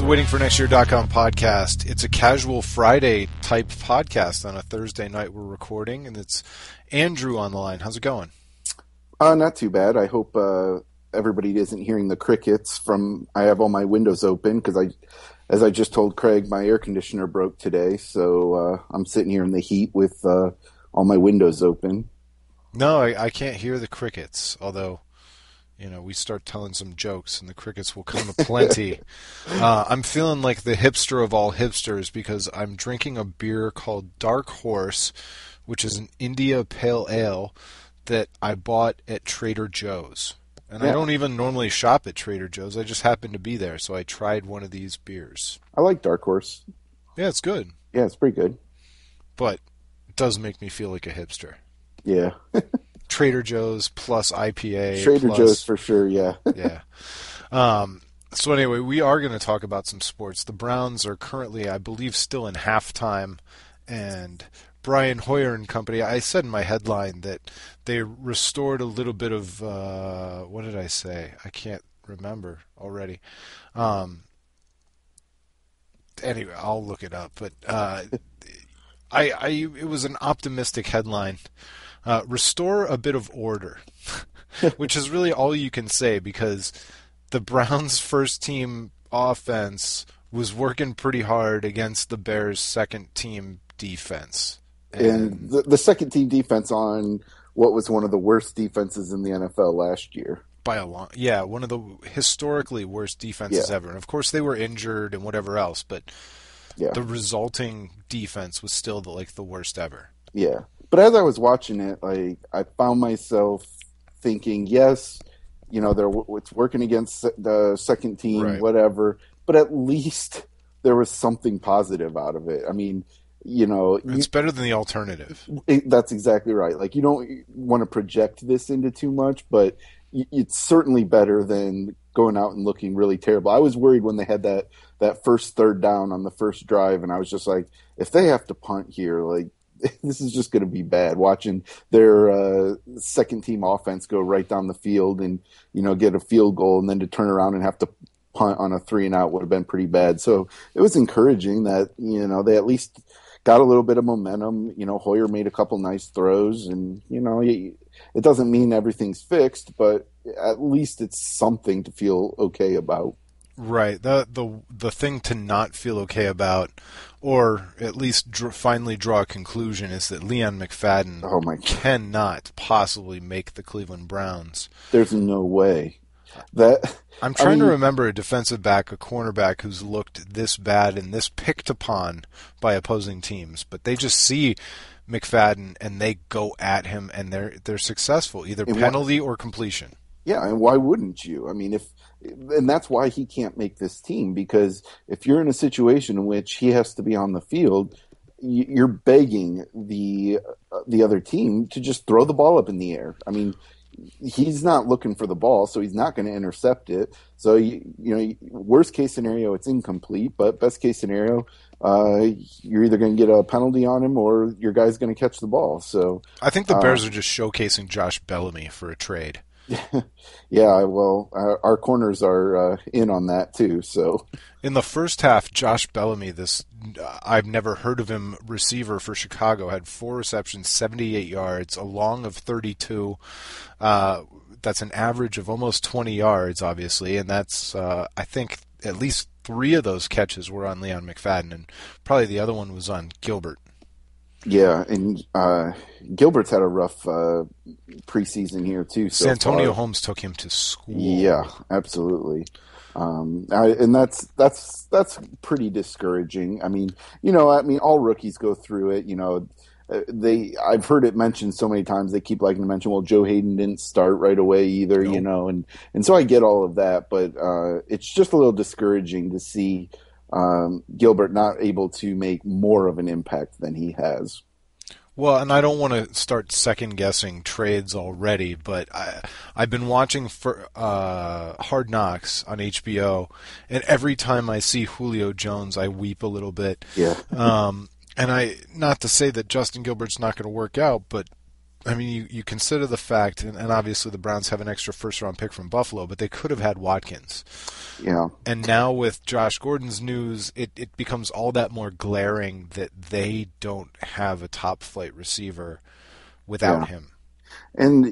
the waitingfornextyear.com podcast. It's a casual Friday type podcast on a Thursday night we're recording, and it's Andrew on the line. How's it going? Not too bad. I hope everybody isn't hearing the crickets from. I have all my windows open because as I just told Craig, my air conditioner broke today, so I'm sitting here in the heat with all my windows open. No, I can't hear the crickets, although, you know, we start telling some jokes and the crickets will come aplenty. I'm feeling like the hipster of all hipsters because I'm drinking a beer called Dark Horse, which is an India Pale Ale that I bought at Trader Joe's. And yeah. I don't even normally shop at Trader Joe's. I just happened to be there, so I tried one of these beers. I like Dark Horse. Yeah, it's good. Yeah, it's pretty good. But it does make me feel like a hipster. Yeah. Trader Joe's plus IPA. Trader Joe's for sure, yeah. Yeah. So anyway, we are going to talk about some sports. The Browns are currently, I believe, still in halftime, and Brian Hoyer and company, I said in my headline that they restored a little bit of, what did I say? I can't remember already. Anyway, I'll look it up. But it was an optimistic headline. Restore a bit of order, which is really all you can say because the Browns' first-team offense was working pretty hard against the Bears' second-team defense. And the second-team defense on what was one of the worst defenses in the NFL last year. By a long, yeah, one of the historically worst defenses ever. And, of course, they were injured and whatever else, but the resulting defense was still the worst ever. Yeah. But as I was watching it, I found myself thinking, yes, you know, it's working against the second team, right, whatever, but at least there was something positive out of it. I mean, you know, it's better than the alternative. That's exactly right. Like, you don't want to project this into too much, but it's certainly better than going out and looking really terrible. I was worried when they had that first third down on the first drive, and I was just like, if they have to punt here, like, this is just going to be bad. Watching their second-team offense go right down the field and, you know, get a field goal and then to turn around and have to punt on a 3-and-out would have been pretty bad. So it was encouraging that, you know, they at least got a little bit of momentum. You know, Hoyer made a couple nice throws and, you know, it doesn't mean everything's fixed, but at least it's something to feel okay about. Right. The thing to not feel okay about, or at least finally draw a conclusion, is that Leon McFadden cannot possibly make the Cleveland Browns. There's no way. I'm trying to remember a defensive back, a cornerback who's looked this bad and this picked upon by opposing teams, but they just see McFadden and they go at him and they're successful, either penalty or completion. Yeah, and why wouldn't you? I mean, and that's why he can't make this team, because if you're in a situation in which he has to be on the field, you're begging the other team to just throw the ball up in the air. I mean, he's not looking for the ball, so he's not going to intercept it. So, you know, worst case scenario, it's incomplete, but best case scenario, you're either going to get a penalty on him or your guy's going to catch the ball. So I think the Bears are just showcasing Josh Bellamy for a trade. Yeah, well, our corners are in on that too. So in the first half, Josh Bellamy, this I've never heard of him receiver for Chicago, had 4 receptions, 78 yards, a long of 32. That's an average of almost 20 yards, obviously, and that's I think at least 3 of those catches were on Leon McFadden, and probably the other one was on Gilbert. Yeah, and Gilbert's had a rough preseason here too. So Santonio Holmes took him to school. Yeah, absolutely. And that's pretty discouraging. I mean, all rookies go through it. You know, I've heard it mentioned so many times. They keep liking to mention, well, Joe Hayden didn't start right away either. Nope. You know, and so I get all of that, but it's just a little discouraging to see Gilbert not able to make more of an impact than he has. Well, and I don't want to start second-guessing trades already, but I've been watching for Hard Knocks on HBO, and every time I see Julio Jones, I weep a little bit. Yeah. And not to say that Justin Gilbert's not going to work out, but I mean, you consider the fact, and obviously the Browns have an extra first-round pick from Buffalo, but they could have had Watkins. Yeah. And now with Josh Gordon's news, it becomes all that more glaring that they don't have a top-flight receiver without him. And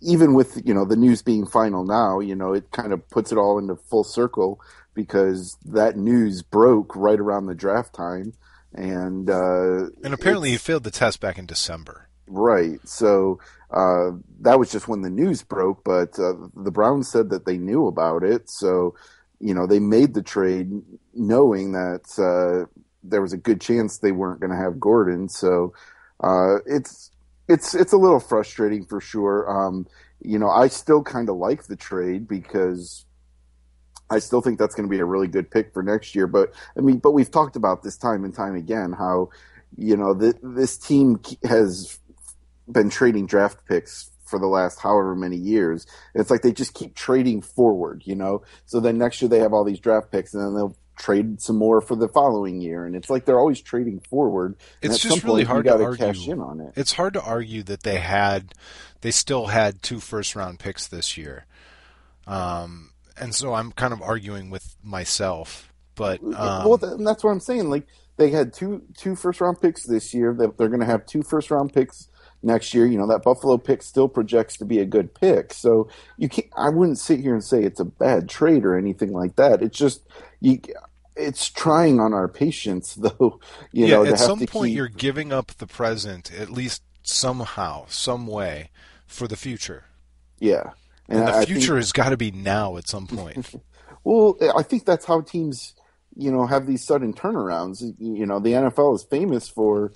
even with, the news being final now, it kind of puts it all into full circle because that news broke right around the draft time. And apparently he failed the test back in December. Right. So that was just when the news broke, but the Browns said that they knew about it. So, they made the trade knowing that there was a good chance they weren't going to have Gordon. So it's a little frustrating for sure. I still kind of like the trade because I still think that's going to be a really good pick for next year. But we've talked about this time and time again, how, this team has been trading draft picks for the last however many years. It's like they just keep trading forward, so then next year they have all these draft picks and then they'll trade some more for the following year. And it's like they're always trading forward. It's just really hard to argue. Cash in on it. It's hard to argue that they still had 2 first-round picks this year. And so I'm kind of arguing with myself. But that's what I'm saying. Like, they had two first-round picks this year. They're going to have 2 first-round picks next year. That Buffalo pick still projects to be a good pick. So I wouldn't sit here and say it's a bad trade or anything like that. It's just it's trying on our patience, though. At some point you're giving up the present, at least somehow, some way, for the future. Yeah, and the future has got to be now at some point. Well, I think that's how teams, have these sudden turnarounds. The NFL is famous for,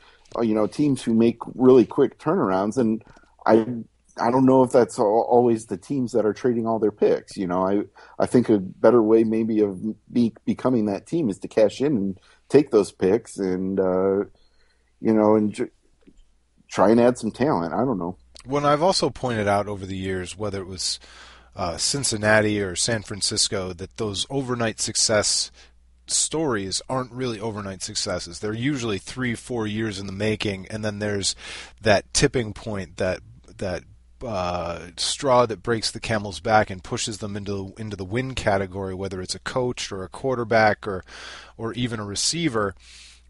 teams who make really quick turnarounds, and I don't know if that's always the teams that are trading all their picks. I think a better way maybe of becoming that team is to cash in and take those picks and, and try and add some talent. I don't know. When I've also pointed out over the years, whether it was Cincinnati or San Francisco, that those overnight success stories aren't really overnight successes. They're usually 3-4 years in the making, and then there's that tipping point, that straw that breaks the camel's back and pushes them into the win category, whether it's a coach or a quarterback or even a receiver.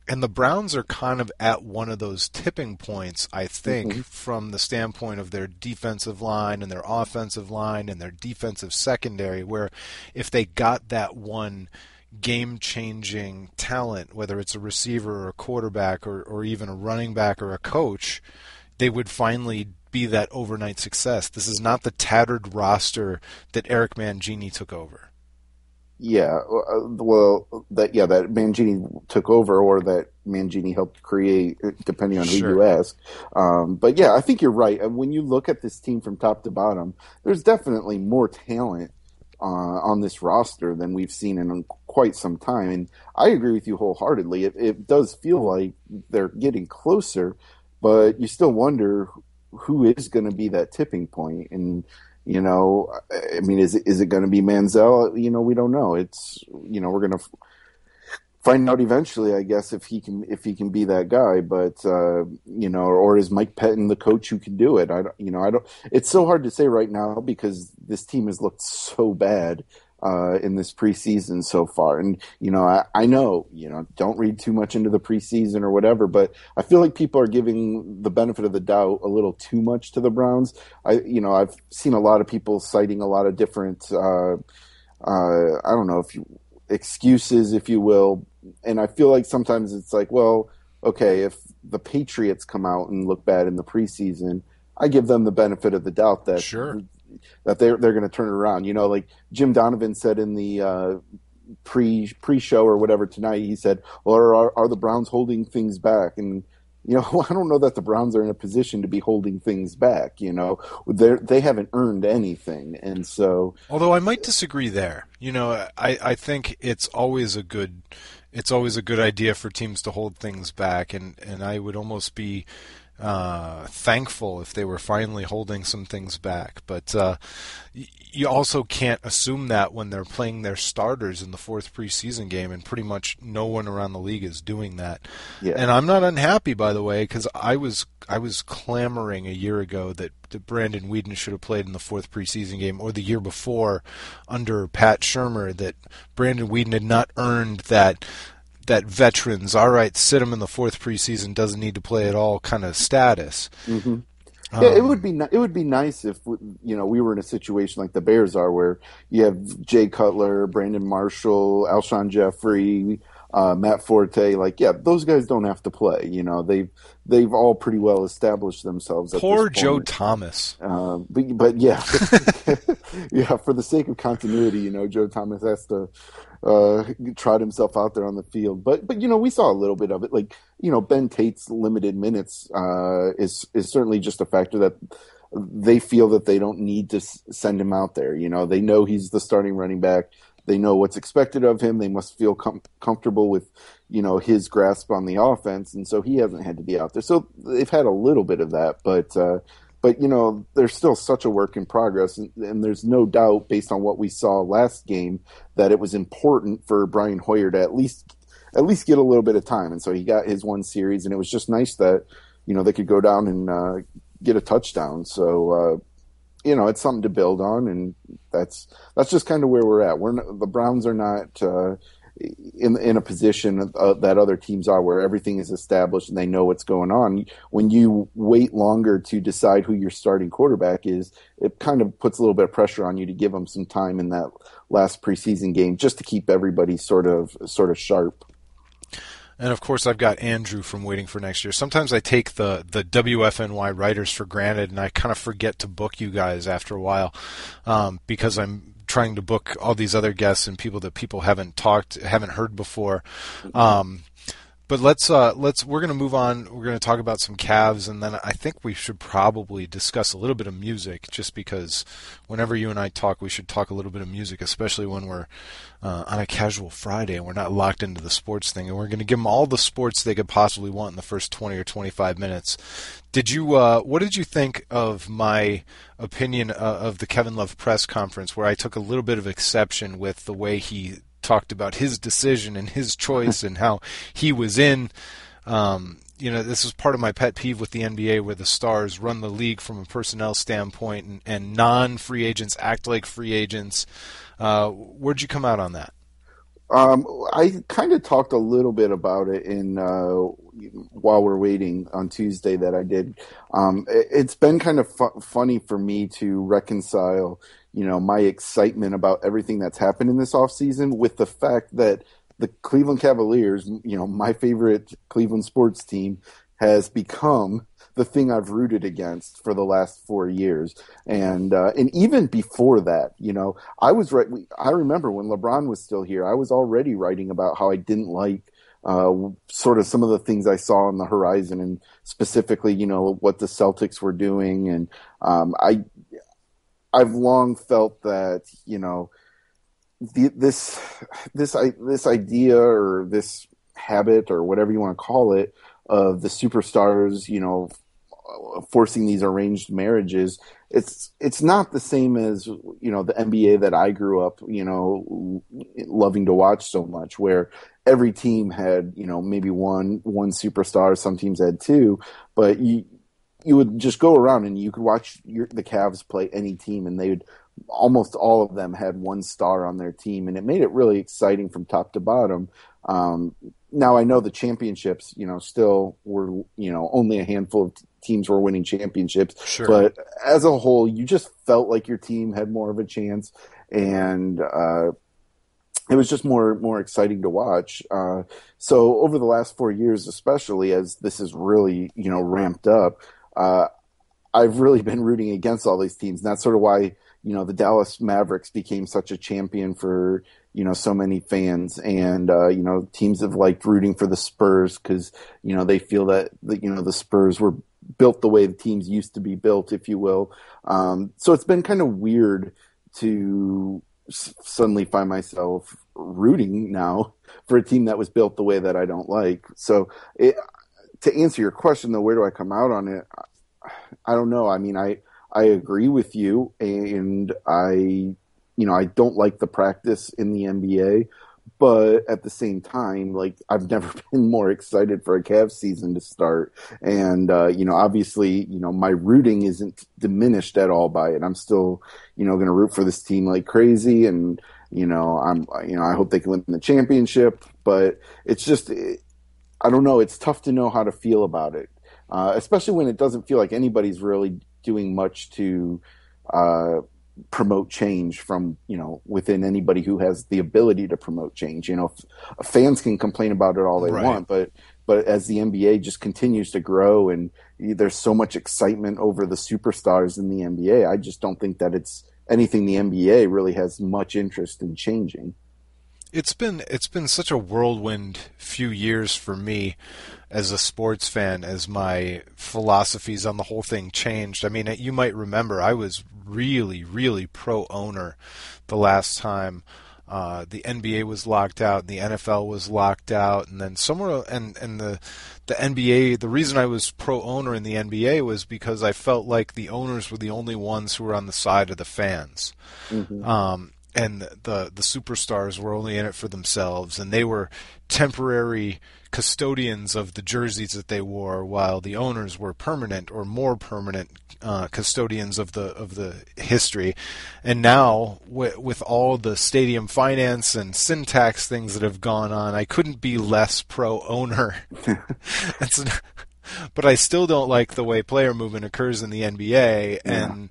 And the Browns are kind of at one of those tipping points, I think, from the standpoint of their defensive line and their offensive line and their defensive secondary, where if they got that one game-changing talent, whether it's a receiver or a quarterback or even a running back or a coach, they would finally be that overnight success. This is not the tattered roster that Eric Mangini took over. Yeah, that Mangini took over, or that Mangini helped create, depending on who you ask. But yeah, I think you're right. When you look at this team from top to bottom, there's definitely more talent on this roster than we've seen in quite some time. And I agree with you wholeheartedly. It does feel like they're getting closer, but you still wonder who is going to be that tipping point. And is it going to be Manziel? We don't know. It's, we're going to find out eventually, I guess, if he can be that guy. But or is Mike Pettin the coach who can do it? I don't. It's so hard to say right now because this team has looked so bad in this preseason so far. And, I know, don't read too much into the preseason or whatever, but I feel like people are giving the benefit of the doubt a little too much to the Browns. I've seen a lot of people citing a lot of different, I don't know, excuses, if you will. And I feel like sometimes it's like, well, okay, if the Patriots come out and look bad in the preseason, I give them the benefit of the doubt that that they're going to turn it around. Like Jim Donovan said in the pre-show or whatever tonight, he said, well, are the Browns holding things back? And, I don't know that the Browns are in a position to be holding things back. They haven't earned anything. And so, although I might disagree there, I think it's always a good idea for teams to hold things back. And I would almost be thankful if they were finally holding some things back. But you also can't assume that when they're playing their starters in the fourth preseason game, and pretty much no one around the league is doing that. Yeah. And I'm not unhappy, by the way, because I was clamoring a year ago that Brandon Weeden should have played in the fourth preseason game, or the year before under Pat Shurmur, that Brandon Weeden had not earned that veterans, all right, sit him in the fourth preseason, doesn't need to play at all kind of status. Mm-hmm. Yeah, it would be nice if we were in a situation like the Bears are, where you have Jay Cutler, Brandon Marshall, Alshon Jeffrey, Matt Forte. Like, yeah, those guys don't have to play. They've all pretty well established themselves. Poor at this Joe point. Thomas. But yeah, yeah. For the sake of continuity, Joe Thomas has to trot himself out there on the field. But we saw a little bit of it. Like, Ben Tate's limited minutes is certainly just a factor that they feel that they don't need to send him out there. They know he's the starting running back. They know what's expected of him. They must feel comfortable with, his grasp on the offense. And so he hasn't had to be out there. So they've had a little bit of that, but there's still such a work in progress. And there's no doubt, based on what we saw last game, that it was important for Brian Hoyer to at least get a little bit of time. And so he got his one series, and it was just nice that, they could go down and get a touchdown. So, it's something to build on, and that's just kind of where we're at. The Browns are not in a position that other teams are, where everything is established and they know what's going on. When you wait longer to decide who your starting quarterback is, it kind of puts a little bit of pressure on you to give them some time in that last preseason game, just to keep everybody sort of sharp. And of course, I've got Andrew from Waiting for Next Year. Sometimes I take the WFNY writers for granted, and I kind of forget to book you guys after a while, because I'm trying to book all these other guests and people that people haven't heard before. But we're going to move on. We're going to talk about some Cavs, and then I think we should probably discuss a little bit of music, just because whenever you and I talk, we should talk a little bit of music, especially when we're on a casual Friday and we're not locked into the sports thing. And we're going to give them all the sports they could possibly want in the first 20 or 25 minutes. What did you think of my opinion of the Kevin Love press conference, where I took a little bit of exception with the way he talked about his decision and his choice and how he was in? This is part of my pet peeve with the NBA, where the stars run the league from a personnel standpoint, and non-free agents act like free agents. Where'd you come out on that? I kind of talked a little bit about it in while we're waiting on Tuesday that I did. It's been kind of funny for me to reconcile, my excitement about everything that's happened in this offseason with the fact that the Cleveland Cavaliers, my favorite Cleveland sports team, has become the thing I've rooted against for the last 4 years. And even before that, I was right. I remember when LeBron was still here, I was already writing about how I didn't like sort of some of the things I saw on the horizon, and specifically, what the Celtics were doing. And I've long felt that, this idea, or this habit, or whatever you want to call it, of the superstars, forcing these arranged marriages, it's not the same as, the NBA that I grew up, loving to watch so much, where every team had, maybe one superstar. Some teams had two, but you would just go around and you could watch the Cavs play any team, and almost all of them had one star on their team, and it made it really exciting from top to bottom. Now I know the championships, still were, only a handful of teams were winning championships. Sure. But as a whole, you just felt like your team had more of a chance, and it was just more exciting to watch. So over the last 4 years, especially as this is really, ramped up, I've really been rooting against all these teams. And that's sort of why, the Dallas Mavericks became such a champion for, so many fans. And, teams have liked rooting for the Spurs because, they feel that, the Spurs were built the way the teams used to be built, if you will. So it's been kind of weird to suddenly find myself rooting now for a team that was built the way that I don't like. So to answer your question though, where do I come out on it? I don't know. I mean, I agree with you, and I don't like the practice in the NBA, but at the same time, like I've never been more excited for a Cavs season to start, and obviously, my rooting isn't diminished at all by it. I'm still, going to root for this team like crazy, and I hope they can win the championship, but it's just, I don't know. It's tough to know how to feel about it, especially when it doesn't feel like anybody's really doing much to promote change from within anybody who has the ability to promote change. Fans can complain about it all they want, but as the NBA just continues to grow and there's so much excitement over the superstars in the NBA, I just don't think that it's anything the NBA really has much interest in changing. It's been such a whirlwind few years for me as a sports fan, as my philosophies on the whole thing changed. I mean, you might remember I was really, really pro-owner the last time the NBA was locked out and the NFL was locked out, and then somewhere and the NBA. The reason I was pro-owner in the NBA was because I felt like the owners were the only ones who were on the side of the fans. Mm-hmm. And the superstars were only in it for themselves, and they were temporary custodians of the jerseys that they wore, while the owners were permanent or more permanent custodians of the history. And now, with all the stadium finance and syntax things that have gone on, I couldn't be less pro-owner. But I still don't like the way player movement occurs in the NBA, and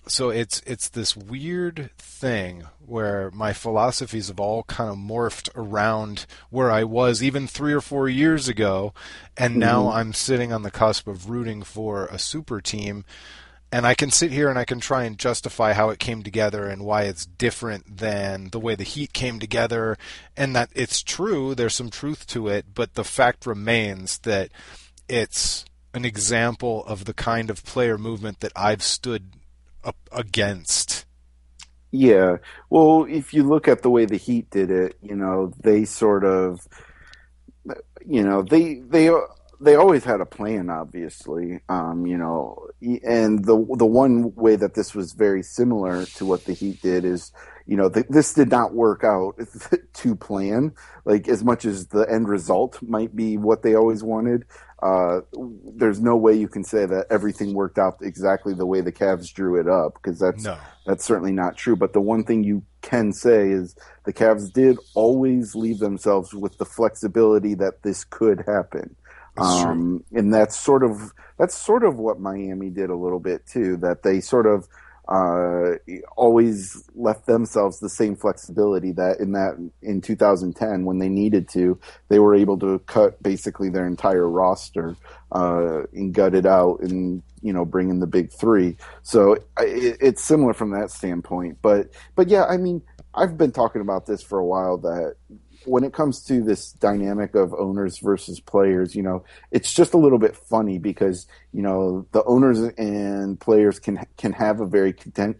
so it's this weird thing where my philosophies have all kind of morphed around where I was even 3 or 4 years ago, and now I'm sitting on the cusp of rooting for a super team, and I can sit here and I can try and justify how it came together and why it's different than the way the Heat came together, and that it's true, there's some truth to it, but the fact remains that it's an example of the kind of player movement that I've stood up against. Yeah. Well, if you look at the way the Heat did it, they sort of, they always had a plan, obviously, and the one way that this was very similar to what the Heat did is, this did not work out to plan, like as much as the end result might be what they always wanted. There's no way you can say that everything worked out exactly the way the Cavs drew it up, because that's certainly not true. But the one thing you can say is the Cavs did always leave themselves with the flexibility that this could happen. And that's sort of what Miami did a little bit too, that they sort of always left themselves the same flexibility that in 2010 when they needed to, they were able to cut basically their entire roster and gut it out and bring in the big three. So it's similar from that standpoint. But yeah, I mean, I've been talking about this for a while, that when it comes to this dynamic of owners versus players, it's just a little bit funny because, the owners and players can have a very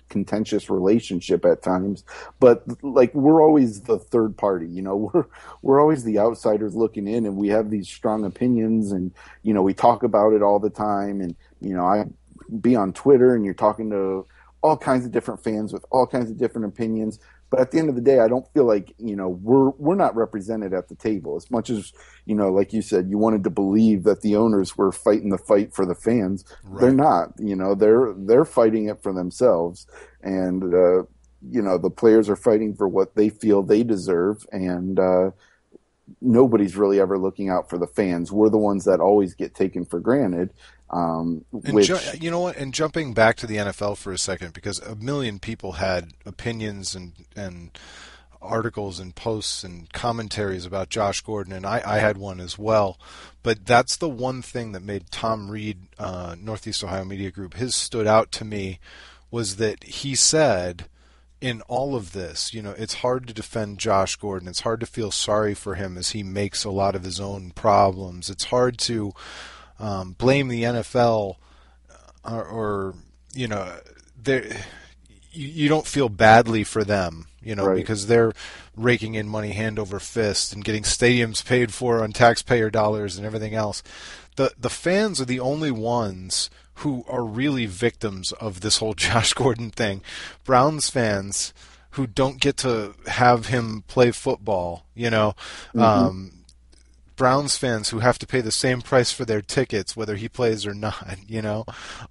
contentious relationship at times, but like we're always the third party, we're always the outsiders looking in, and we have these strong opinions, and, we talk about it all the time. And, I be on Twitter and you're talking to all kinds of different fans with all kinds of different opinions. But at the end of the day, I don't feel like, we're not represented at the table as much as, like you said, you wanted to believe that the owners were fighting the fight for the fans. Right. They're not, they're fighting it for themselves. And, the players are fighting for what they feel they deserve. And, nobody's really ever looking out for the fans. We're the ones that always get taken for granted. You know what? And jumping back to the NFL for a second, because a million people had opinions and articles and posts and commentaries about Josh Gordon, and I had one as well. But that's the one thing that made Tom Reed, Northeast Ohio Media Group, his stood out to me, was that he said, in all of this, it's hard to defend Josh Gordon. It's hard to feel sorry for him as he makes a lot of his own problems. It's hard to blame the NFL or you don't feel badly for them. Right. because they're raking in money hand over fist and getting stadiums paid for on taxpayer dollars and everything else. The fans are the only ones who are really victims of this whole Josh Gordon thing. Browns fans who don't get to have him play football, Hmm. Browns fans who have to pay the same price for their tickets whether he plays or not,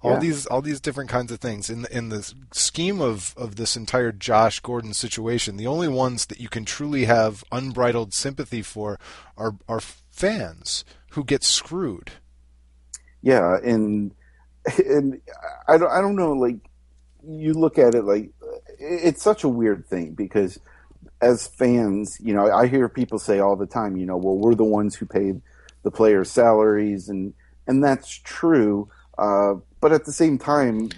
all Yeah. these different kinds of things in the scheme of this entire Josh Gordon situation. The only ones that you can truly have unbridled sympathy for are fans who get screwed. Yeah. And I don't know, like, you look at it like it's such a weird thing because as fans, I hear people say all the time, well, we're the ones who paid the players' salaries, and that's true. But at the same time,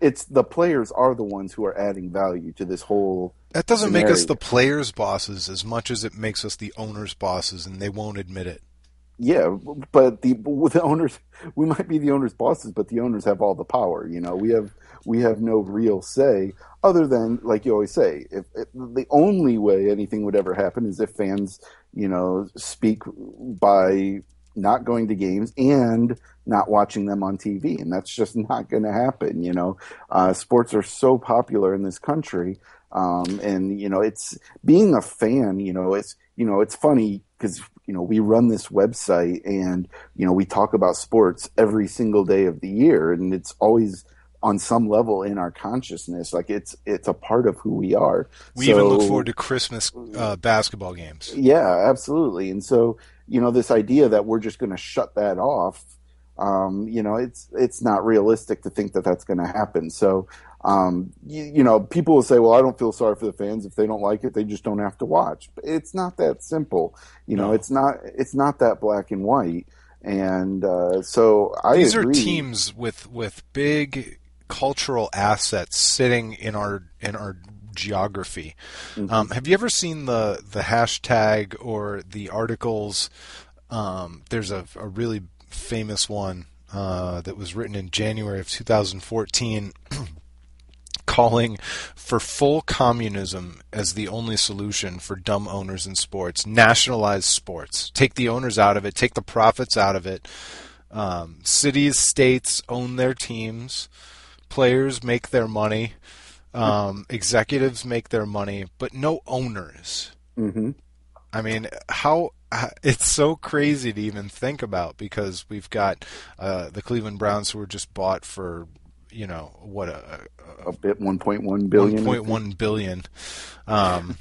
it's the players are the ones who are adding value to this whole That doesn't make us scenario. the players' bosses as much as it makes us the owners' bosses, and they won't admit it. Yeah, but with the owners, we might be the owners' bosses, but the owners have all the power. We have no real say other than, like you always say, if the only way anything would ever happen is if fans, speak by not going to games and not watching them on TV, and that's just not going to happen. Sports are so popular in this country, and it's being a fan. It's funny because we run this website and we talk about sports every single day of the year, and it's always on some level in our consciousness, like it's a part of who we are. We even look forward So to Christmas basketball games. yeah, absolutely. And so this idea that we're just going to shut that off, it's not realistic to think that that's going to happen. So people will say, well, I don't feel sorry for the fans. If they don't like it, they just don't have to watch. But it's not that simple. No. It's not that black and white. And so I These are agree. teams with big cultural assets sitting in our geography. Hmm. Have you ever seen the hashtag or the articles? There's a really famous one that was written in January of 2014 calling for full communism as the only solution for dumb owners in sports. Nationalize sports. Take the owners out of it. Take the profits out of it. Cities, states own their teams. Players make their money. Executives make their money, but no owners. Hmm. I mean, how it's so crazy to even think about because we've got the Cleveland Browns who were just bought for what A bit 1.1 billion, I think. 1.1 billion. Um,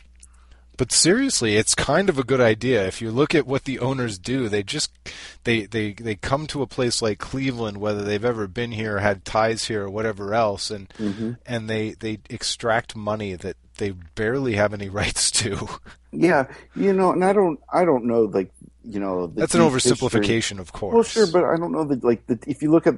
but seriously, it's kind of a good idea. If you look at what the owners do, they come to a place like Cleveland, whether they've ever been here, or had ties here, or whatever else, and Hmm. and they extract money that they barely have any rights to. Yeah, and I don't know, like, the That's an deep history. oversimplification, of Well, sure, course. but I don't know that, like, if you look at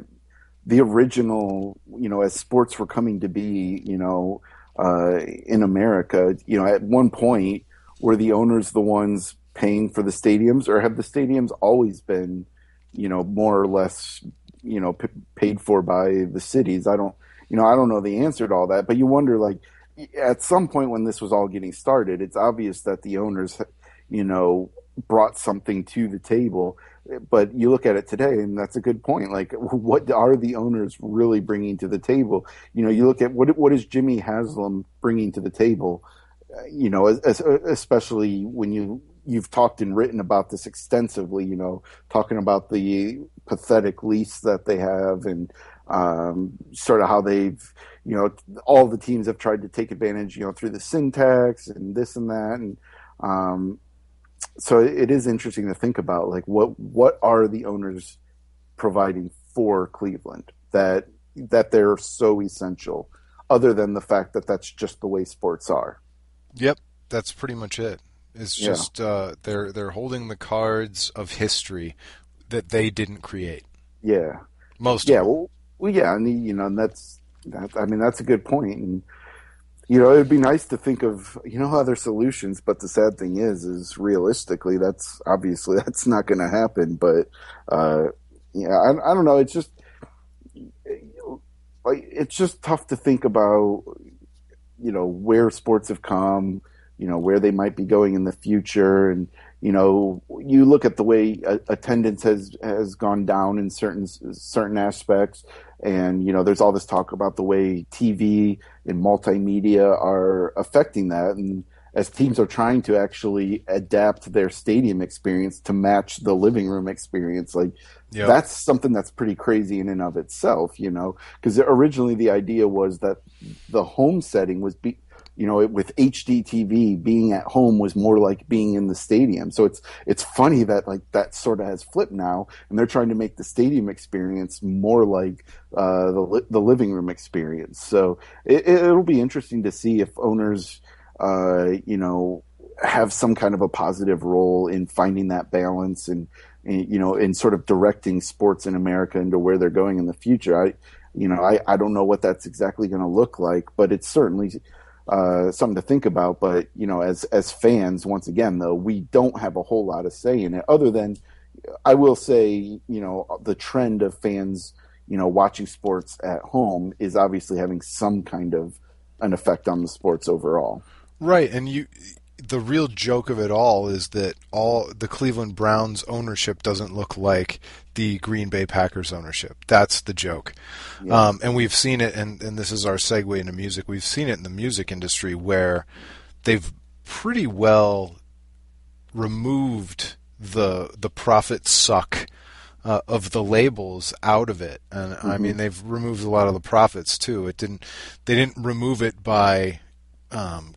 the original, as sports were coming to be, in America, at one point, were the owners the ones paying for the stadiums, or have the stadiums always been, more or less, paid for by the cities? I don't know the answer to all that, but you wonder, like, at some point when this was all getting started, it's obvious that the owners, you know, brought something to the table. But you look at it today, and that's a good point. Like, what are the owners really bringing to the table? You look at what is Jimmy Haslam bringing to the table? Especially when you've talked and written about this extensively. Talking about the pathetic lease that they have, and sort of how they've, all the teams have tried to take advantage, through the syntax and this and that, and so it is interesting to think about, like, what are the owners providing for Cleveland that they're so essential, other than the fact that that's just the way sports are. Yep, that's pretty much it. It's Yeah, just they're holding the cards of history that they didn't create. yeah, Most of yeah. them. Well, yeah, and and that. I mean, that's a good point, and it'd be nice to think of, other solutions, but the sad thing is realistically, that's obviously that's not going to happen. But uh, yeah, I don't know. It's just, like, it's just tough to think about, where sports have come, where they might be going in the future. And, you look at the way attendance has gone down in certain aspects. And, there's all this talk about the way TV and multimedia are affecting that. And as teams are trying to actually adapt their stadium experience to match the living room experience, like that's something that's pretty crazy in and of itself, because originally the idea was that the home setting was with HD TV, being at home was more like being in the stadium. So it's funny that like that sort of has flipped now, and they're trying to make the stadium experience more like the living room experience. So it'll be interesting to see if owners, have some kind of a positive role in finding that balance and in sort of directing sports in America into where they're going in the future. I don't know what that's exactly going to look like, but it's certainly something to think about. But as fans, once again, though, we don't have a whole lot of say in it, other than I will say, the trend of fans, watching sports at home is obviously having some kind of an effect on the sports overall. Right, and the real joke of it all is that all the Cleveland Browns ownership doesn't look like the Green Bay Packers ownership. That's the joke. Yeah. And we've seen it, and this is our segue into music, we've seen it in the music industry where they've pretty well removed the profit suck of the labels out of it. And I mean, they've removed a lot of the profits too. They didn't remove it by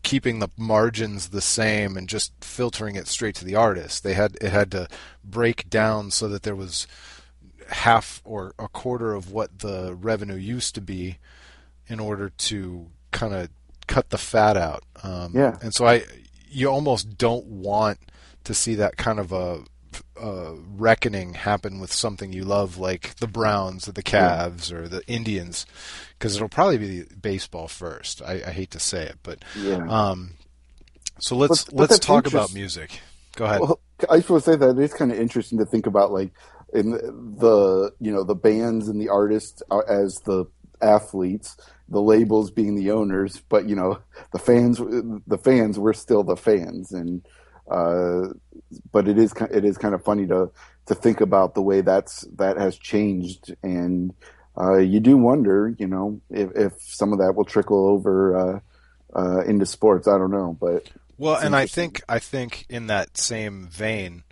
keeping the margins the same and just filtering it straight to the artist. It had to break down so that there was half or a quarter of what the revenue used to be in order to kind of cut the fat out. And so you almost don't want to see that kind of a reckoning happen with something you love, like the Browns or the Cavs or the Indians, because it'll probably be baseball first. I hate to say it, but so let's talk about music. Go ahead. Well, I just want to say that it's kind of interesting to think about, like, in the bands and the artists as the athletes, the labels being the owners, but the fans, we're still the fans. And but it is kind of funny to think about the way that has changed, and you do wonder, if some of that will trickle over into sports. I don't know, but and I think in that same vein,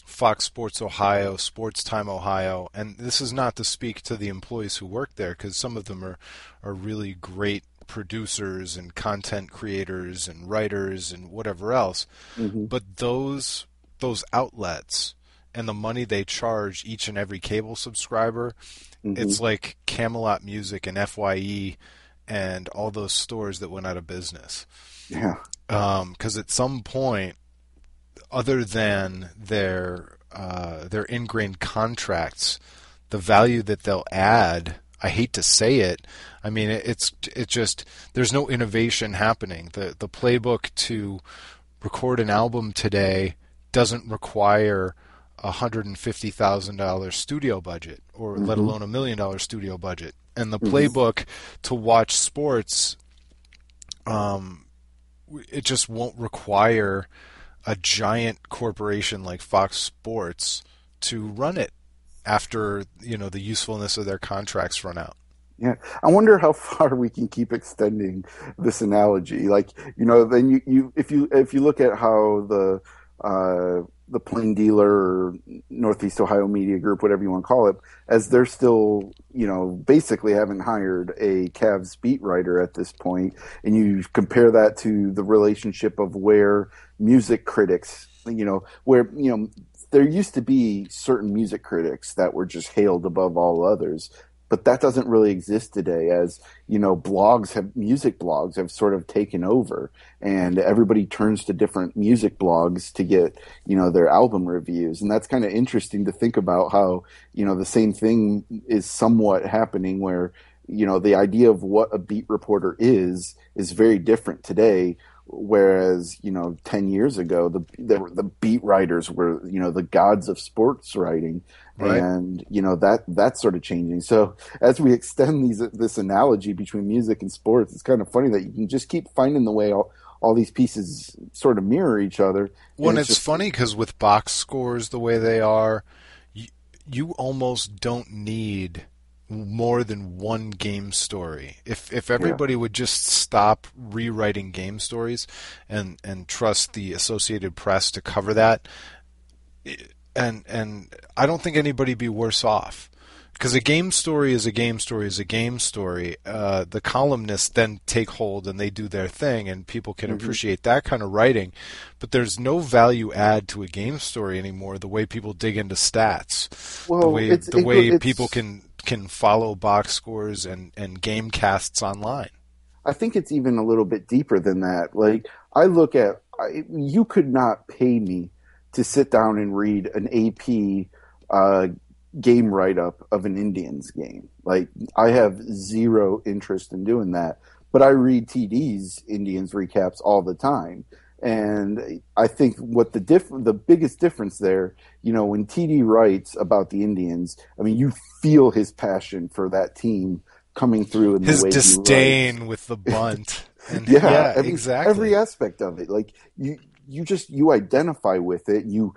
Fox Sports Ohio, Sports Time Ohio, and this is not to speak to the employees who work there, because some of them are really great producers and content creators and writers and whatever else, but those outlets and the money they charge each and every cable subscriber, it's like Camelot Music and FYE and all those stores that went out of business. Because at some point, other than their ingrained contracts, the value that they'll add, I hate to say it, I mean, it's just, there's no innovation happening. The playbook to record an album today doesn't require a $150,000 studio budget, or let alone $1 million studio budget. And the playbook to watch sports, it just won't require a giant corporation like Fox Sports to run it after the usefulness of their contracts run out. Yeah, I wonder how far we can keep extending this analogy. Like, then if you look at how the Plain Dealer or Northeast Ohio Media Group, whatever you want to call it, as they're still, basically haven't hired a Cavs beat writer at this point, and you compare that to the relationship of where music critics, where, there used to be certain music critics that were just hailed above all others. But that doesn't really exist today, as music blogs have sort of taken over, and everybody turns to different music blogs to get, their album reviews. And that's kind of interesting to think about how, the same thing is somewhat happening where, the idea of what a beat reporter is very different today, whereas 10 years ago the beat writers were the gods of sports writing, Right. and that's sort of changing. So as we extend this analogy between music and sports, it's kind of funny that you can just keep finding the way all these pieces sort of mirror each other, and When it's it's just funny because with box scores the way they are, you almost don't need more than one game story. If yeah. everybody would just stop rewriting game stories and trust the Associated Press to cover that, and I don't think anybody'd be worse off. Because a game story is a game story is a game story. The columnists then take hold and they do their thing, and people can hmm appreciate that kind of writing. But there's no value add to a game story anymore. The way people dig into stats, well the way people it's can follow box scores and game casts online. I think it's even a little bit deeper than that. Like I look at, you could not pay me to sit down and read an AP game write up of an Indians game. Like I have zero interest in doing that, but I read TD's Indians recaps all the time. And I think what the biggest difference there, when TD writes about the Indians, I mean, you feel his passion for that team coming through in the His way he writes. disdain with the bunt, and Yeah, yeah, every exactly. aspect of it. Like you identify with it. You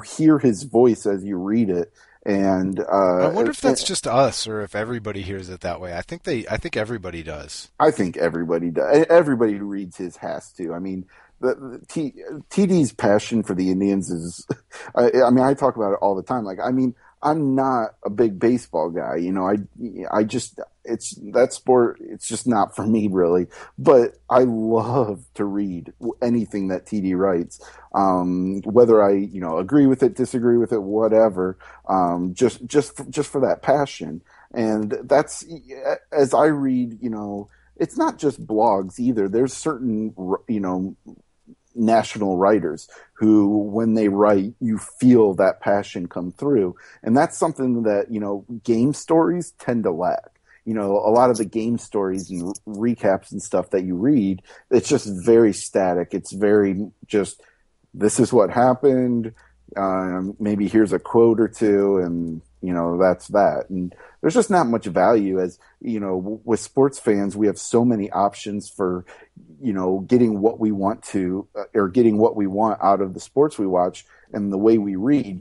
hear his voice as you read it, and I wonder if that's just us or if everybody hears it that way. I think everybody does. I think everybody does. Everybody who reads his has to. I mean, TD's passion for the Indians is. I mean, I talk about it all the time. Like, I mean, I'm not a big baseball guy. I just it's that sport. It's just not for me, really. But I love to read anything that TD writes, whether I agree with it, disagree with it, whatever. Just for that passion. And that's, as I read, it's not just blogs either. There's certain, national writers who, when they write, you feel that passion come through. And that's something that, game stories tend to lack. A lot of the game stories and recaps and stuff that you read, it's just very static. It's very just, this is what happened. Maybe here's a quote or two, and that's that. And there's just not much value, as with sports fans. We have so many options for getting what we want to, or getting what we want out of the sports we watch and the way we read.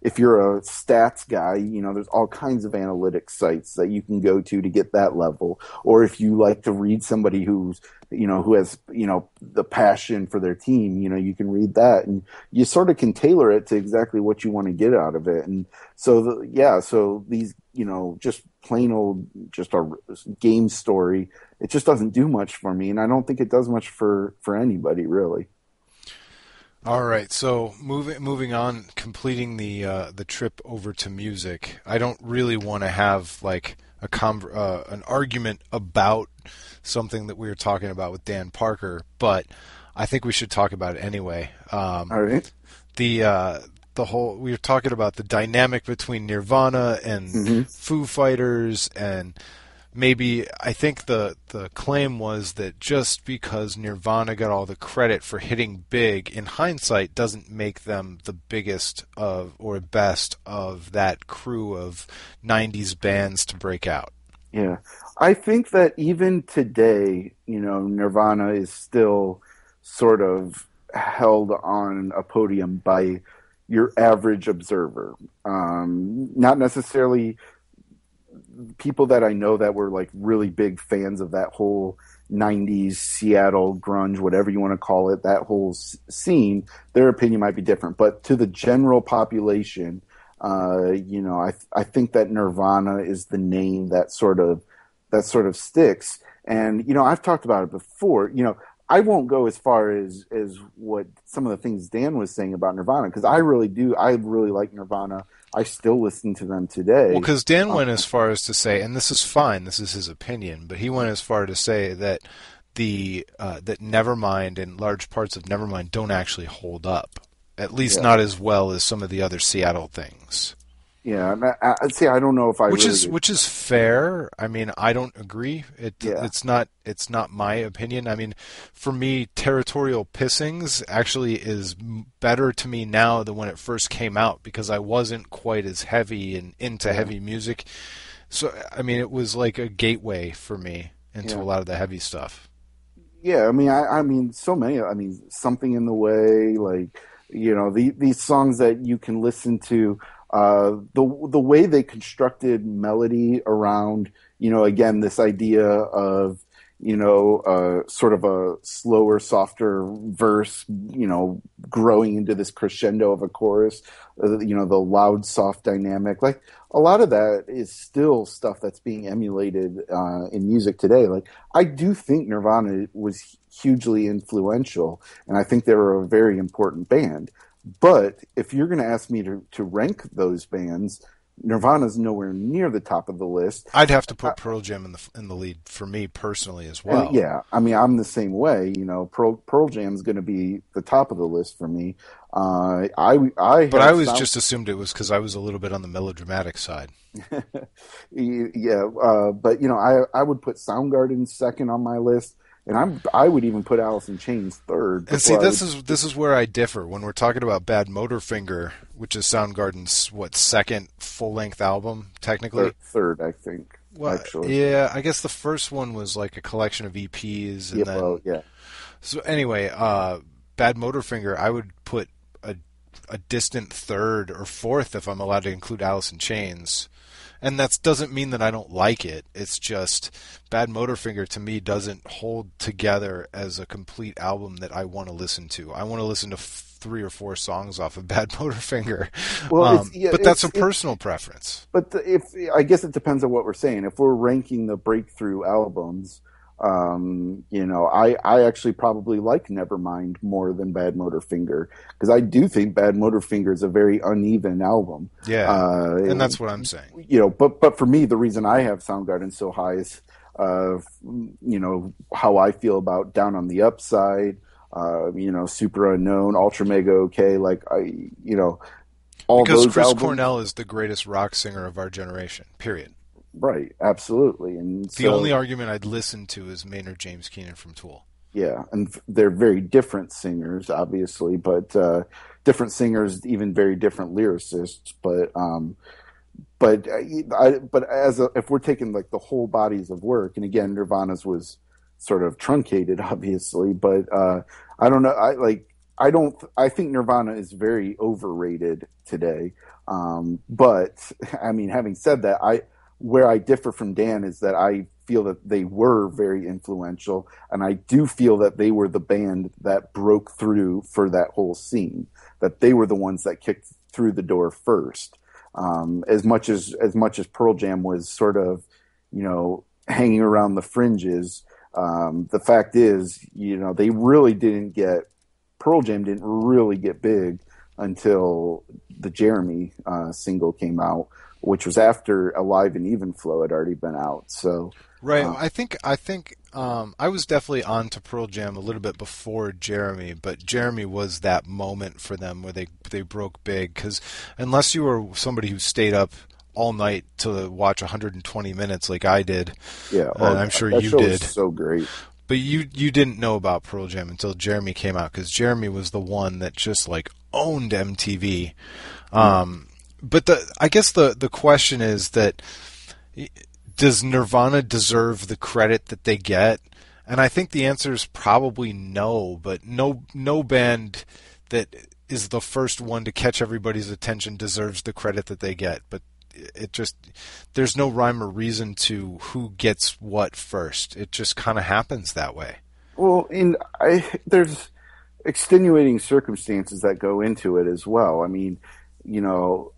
If you're a stats guy, there's all kinds of analytics sites that you can go to get that level. Or if you like to read somebody who has the passion for their team, you can read that, and you sort of can tailor it to exactly what you want to get out of it. And so so these just plain old, just a game story, it just doesn't do much for me, and I don't think it does much for anybody, All right, so moving on, completing the trip over to music. I don't really want to have like an argument about something that we were talking about with Dan Parker, but I think we should talk about it anyway. All right. The whole, we were talking about the dynamic between Nirvana and hmm Foo Fighters, and maybe I think the claim was that just because Nirvana got all the credit for hitting big, in hindsight doesn't make them the biggest of or best of that crew of 90s bands to break out. Yeah. I think that even today, Nirvana is still sort of held on a podium by your average observer. Not necessarily people that I know that were like really big fans of that whole 90s Seattle grunge, whatever you want to call it, that whole scene. Their opinion might be different, but to the general population, I think that Nirvana is the name that sort of sticks. And I've talked about it before. I won't go as far as what some of the things Dan was saying about Nirvana, because I really do. I really like Nirvana. I still listen to them Well, today. because Dan went as far as to say, and this is fine, this is his opinion, but he went as far to say that that Nevermind and large parts of Nevermind don't actually hold up, at least Yeah. not as well as some of the other Seattle things. Yeah, and see, I don't know if I really. Which is fair. I mean, I don't agree. Yeah, It's not my opinion. I mean, for me, Territorial Pissings actually is better to me now than when it first came out because I wasn't quite as heavy and into yeah, heavy music. So I mean, it was like a gateway for me into a yeah, lot of the heavy stuff. yeah. I mean, I mean, so many. I mean, something in the way, like these songs that you can listen to. The way they constructed melody around, again, this idea of sort of a slower, softer verse, growing into this crescendo of a chorus, the loud, soft dynamic. Like a lot of that is still stuff that's being emulated in music today. Like I do think Nirvana was hugely influential, and I think they were a very important band. But if you're going to ask me to rank those bands, Nirvana's nowhere near the top of the list. I'd have to put Pearl Jam in the lead for me personally as And well. yeah, I mean, I'm the same way. Pearl Jam's going to be the top of the list for me. I But I have always sound. just assumed it was because I was a little bit on the melodramatic side. Yeah, but I would put Soundgarden second on my list, and I would even put Alice in Chains third And see, before I would. this is where I differ when we're talking about Bad Motorfinger, which is Soundgarden's second full length album technically. Third, I think, Well, actually. yeah, I guess the first one was like a collection of EPs, Yeah, and well, then yeah, so anyway, Bad Motorfinger, I would put a distant third or fourth if I'm allowed to include Alice in Chains. And that doesn't mean that I don't like it. It's just Bad Motorfinger to me doesn't hold together as a complete album that I want to listen to. I want to listen to three or four songs off of Bad Motorfinger, well, yeah, but that's a personal preference. but if I guess it depends on what we're saying. If we're ranking the breakthrough albums, I actually probably like Nevermind more than Bad Motorfinger because I do think Bad Motorfinger is a very uneven album. Yeah, and that's what I'm saying. But for me, the reason I have Soundgarden so high is, how I feel about Down on the Upside, Super Unknown, Ultra Mega OK, like all Because those Chris albums. Cornell is the greatest rock singer of our generation. Period. Right, absolutely. And The only so, argument I'd listen to is Maynard James Keenan from Tool. yeah, and they're very different singers, obviously, but different singers, even very different lyricists. But if we're taking like the whole bodies of work, and again, Nirvana's was sort of truncated, obviously, but I don't know. I think Nirvana is very overrated today. But I mean, having said that, where I differ from Dan is that I feel that they were very influential, and I do feel that they were the band that broke through for that whole scene. That they were the ones that kicked through the door first. As much as Pearl Jam was sort of, hanging around the fringes, the fact is, they really didn't get Pearl Jam didn't really get big until the Jeremy single came out, which was after Alive and Even Flow had already been out. So, Right. uh, I think I was definitely on to Pearl Jam a little bit before Jeremy, but Jeremy was that moment for them where they broke big. Because unless you were somebody who stayed up all night to watch 120 minutes like I did, yeah, and oh I'm God, sure that you show was did, so great. but you didn't know about Pearl Jam until Jeremy came out because Jeremy was the one that just like owned MTV. Yeah. But I guess the question is that does Nirvana deserve the credit that they get? And I think the answer is probably no, but no band that is the first one to catch everybody's attention deserves the credit that they get. But it just there's no rhyme or reason to who gets what first. It just kind of happens that way. Well, there's extenuating circumstances that go into it as well. I mean, you know,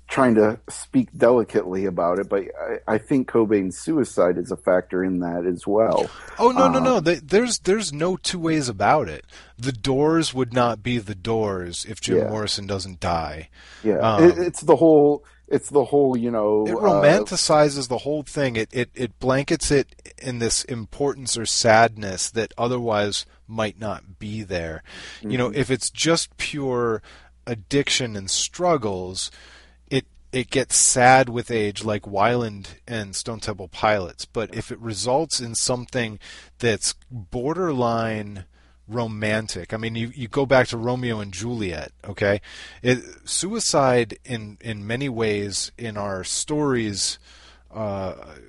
trying to speak delicately about it, but I think Cobain's suicide is a factor in that as well. Oh no no Uh, no! There's no two ways about it. The Doors would not be the Doors if Jim yeah, Morrison doesn't die. yeah. Um, It's the whole. it romanticizes the whole thing. It blankets it in this importance or sadness that otherwise might not be there. You know, Mhm. if it's just pure addiction and struggles, it gets sad with age, like Weiland and Stone Temple Pilots. But if it results in something that's borderline romantic, I mean, you go back to Romeo and Juliet, okay? Suicide in many ways in our stories,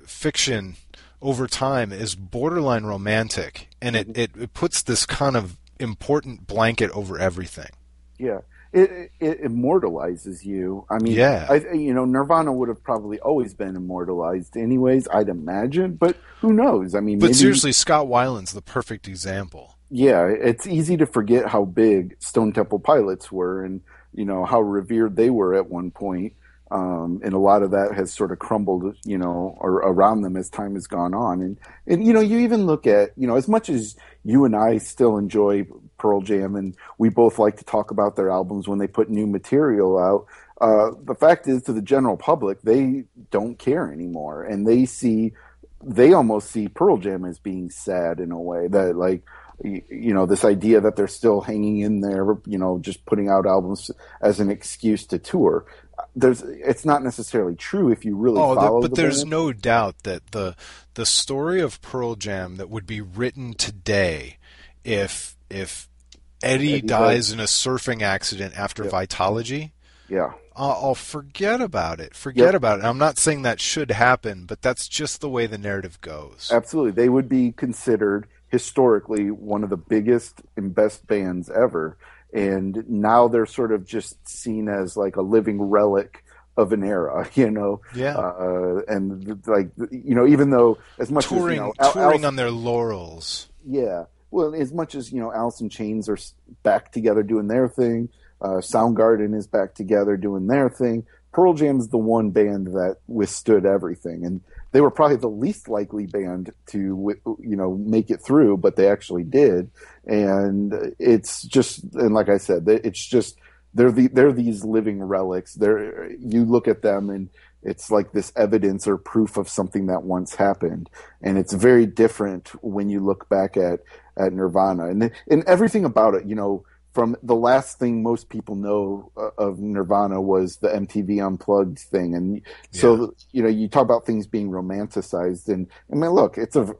fiction over time is borderline romantic, and it puts this kind of important blanket over everything. Yeah. It immortalizes you. I mean, yeah. Nirvana would have probably always been immortalized anyways, I'd imagine, but who knows? I mean, but seriously, Scott Weiland's the perfect example. Yeah, it's easy to forget how big Stone Temple Pilots were and, how revered they were at one point. And a lot of that has sort of crumbled, or around them as time has gone on. And you even look at, as much as you and I still enjoy Pearl Jam and we both like to talk about their albums when they put new material out, the fact is, to the general public, they don't care anymore. And they almost see Pearl Jam as being sad in a way that, like, this idea that they're still hanging in there, just putting out albums as an excuse to tour. It's not necessarily true if you really follow but the there's band. no doubt that the story of Pearl Jam that would be written today if Eddie dies in a surfing accident after Vitology, I'll forget about it. Forget about it. I'm not saying that should happen, but that's just the way the narrative goes. Absolutely. They would be considered historically one of the biggest and best bands ever. And now they're sort of just seen as like a living relic of an era, Yeah. And like, even though as much touring as, touring on their laurels. Yeah. Well, as much as, Alice in Chains are back together doing their thing, Soundgarden is back together doing their thing, Pearl Jam's the one band that withstood everything. And they were probably the least likely band to, make it through, but they actually did. And it's just, and like I said, it's just, they're these living relics. You look at them and it's like this evidence or proof of something that once happened. And it's very different when you look back at Nirvana and everything about it, from the last thing most people know of Nirvana was the MTV Unplugged thing. And so, you talk about things being romanticized. And I mean, look,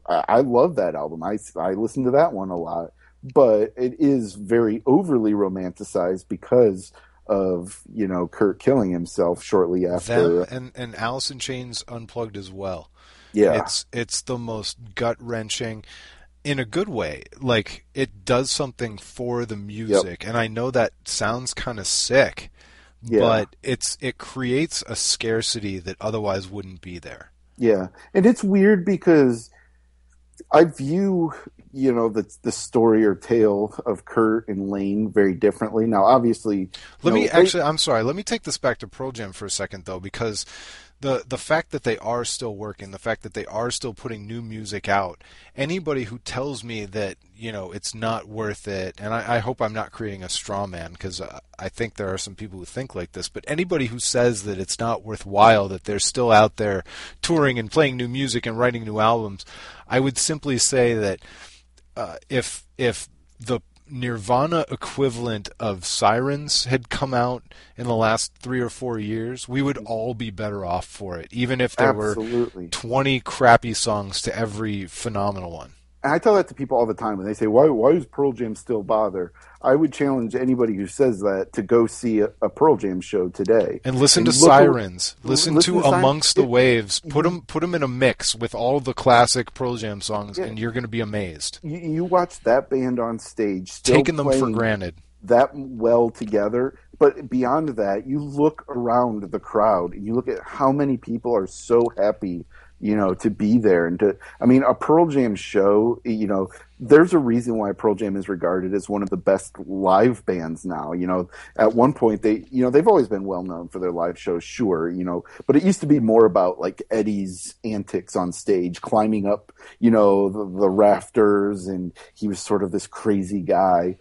I love that album. I listen to that one a lot. But it is very overly romanticized because of, Kurt killing himself shortly after. Them and Alice in Chains Unplugged as well. Yeah. It's the most gut-wrenching, in a good way. Like, it does something for the music. And I know that sounds kind of sick, but it creates a scarcity that otherwise wouldn't be there. Yeah. And it's weird because I view, the story or tale of Kurt and Lane very differently. Now, obviously... I'm sorry. Let me take this back to Pearl Jam for a second, though, because the fact that they are still working, the fact that they are still putting new music out, anybody who tells me that, it's not worth it, and I hope I'm not creating a straw man, because I think there are some people who think like this, but anybody who says that it's not worthwhile, that they're still out there touring and playing new music and writing new albums, I would simply say that if the Nirvana equivalent of Sirens had come out in the last 3 or 4 years, we would all be better off for it, even if there were 20 crappy songs to every phenomenal one. And I tell that to people all the time when they say, why does Pearl Jam still bother? I would challenge anybody who says that to go see a Pearl Jam show today. And listen to Sirens. Listen to Amongst the Waves. Put them in a mix with all the classic Pearl Jam songs, and you're going to be amazed. You watch that band on stage, still taking them for granted, that well together. But beyond that, you look around the crowd, and you look at how many people are so happy to be there. And a Pearl Jam show, there's a reason why Pearl Jam is regarded as one of the best live bands now. At one point they've always been well known for their live shows, sure, but it used to be more about like Eddie's antics on stage, climbing up, the rafters, and he was sort of this crazy guy.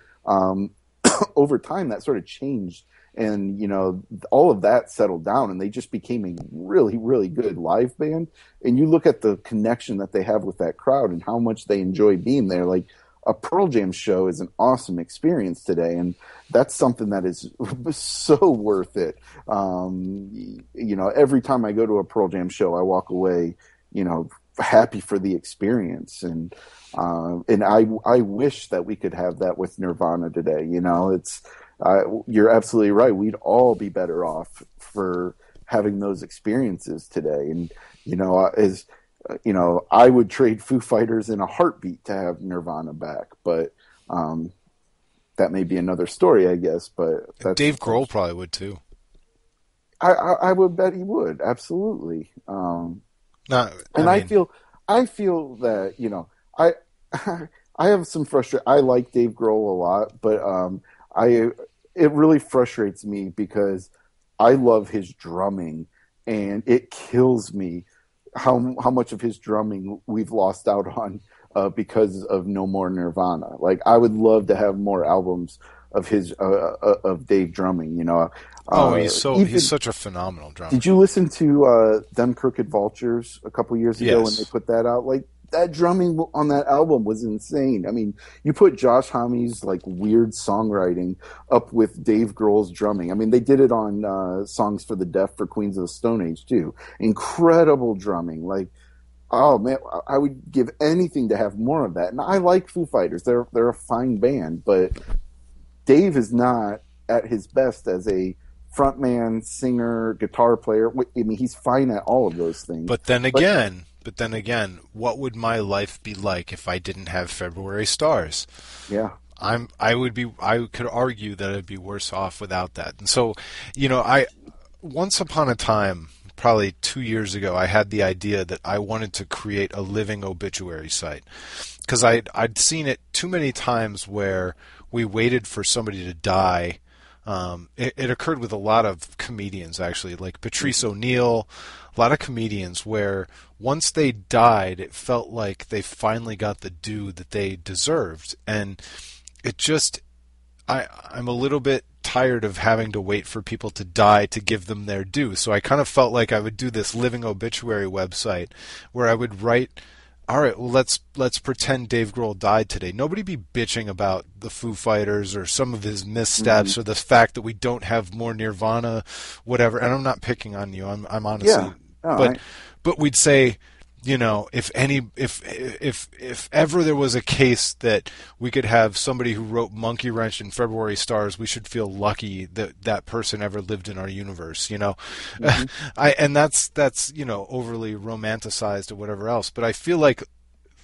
Over time that sort of changed. And, all of that settled down and they just became a really, really good live band. And you look at the connection that they have with that crowd and how much they enjoy being there. Like, a Pearl Jam show is an awesome experience today, and that's something that is so worth it. Every time I go to a Pearl Jam show, I walk away, happy for the experience, and I wish that we could have that with Nirvana today. You're absolutely right. We'd all be better off for having those experiences today, and I would trade Foo Fighters in a heartbeat to have Nirvana back, but that may be another story, I guess. But Dave Grohl probably would too. I would bet he would, absolutely. I feel that I I have some frustration. I like Dave Grohl a lot, but it really frustrates me because I love his drumming, and it kills me how much of his drumming we've lost out on because of No More Nirvana. Like, I would love to have more albums of his of Dave drumming. He's such a phenomenal drummer. Did you listen to Them Crooked Vultures a couple years ago when they put that out? Like, that drumming on that album was insane. I mean, you put Josh Homme's like weird songwriting up with Dave Grohl's drumming. I mean, they did it on Songs for the Deaf for Queens of the Stone Age too. Incredible drumming. Like, oh man, I would give anything to have more of that. And I like Foo Fighters. They're a fine band, but Dave is not at his best as a frontman, singer, guitar player. I mean, he's fine at all of those things. But then again, what would my life be like if I didn't have February Stars? Yeah. I could argue that I'd be worse off without that. And so, once upon a time, probably 2 years ago, I had the idea that I wanted to create a living obituary site. Because I'd seen it too many times where we waited for somebody to die. It occurred with a lot of comedians, actually, like Patrice O'Neill, a lot of comedians where once they died, it felt like they finally got the due that they deserved. And it just, I'm a little bit tired of having to wait for people to die to give them their due. So I kind of felt like I would do this living obituary website where I would write, all right, well, let's pretend Dave Grohl died today. Nobody be bitching about the Foo Fighters or some of his missteps or the fact that we don't have more Nirvana, whatever. And I'm not picking on you. I'm honestly, but we'd say, if ever there was a case that we could have somebody who wrote Monkey Wrench and February Stars, we should feel lucky that that person ever lived in our universe, and that's overly romanticized or whatever else. But I feel like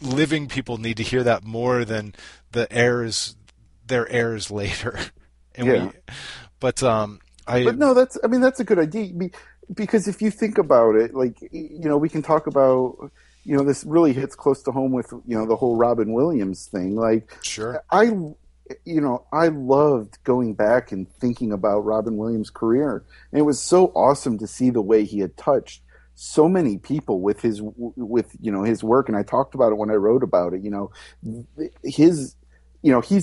living people need to hear that more than their heirs later. But no, that's a good idea. Because if you think about it, like, we can talk about, this really hits close to home with, the whole Robin Williams thing. Like, sure. I loved going back and thinking about Robin Williams' career. And it was so awesome to see the way he had touched so many people with his work. And I talked about it when I wrote about it, he's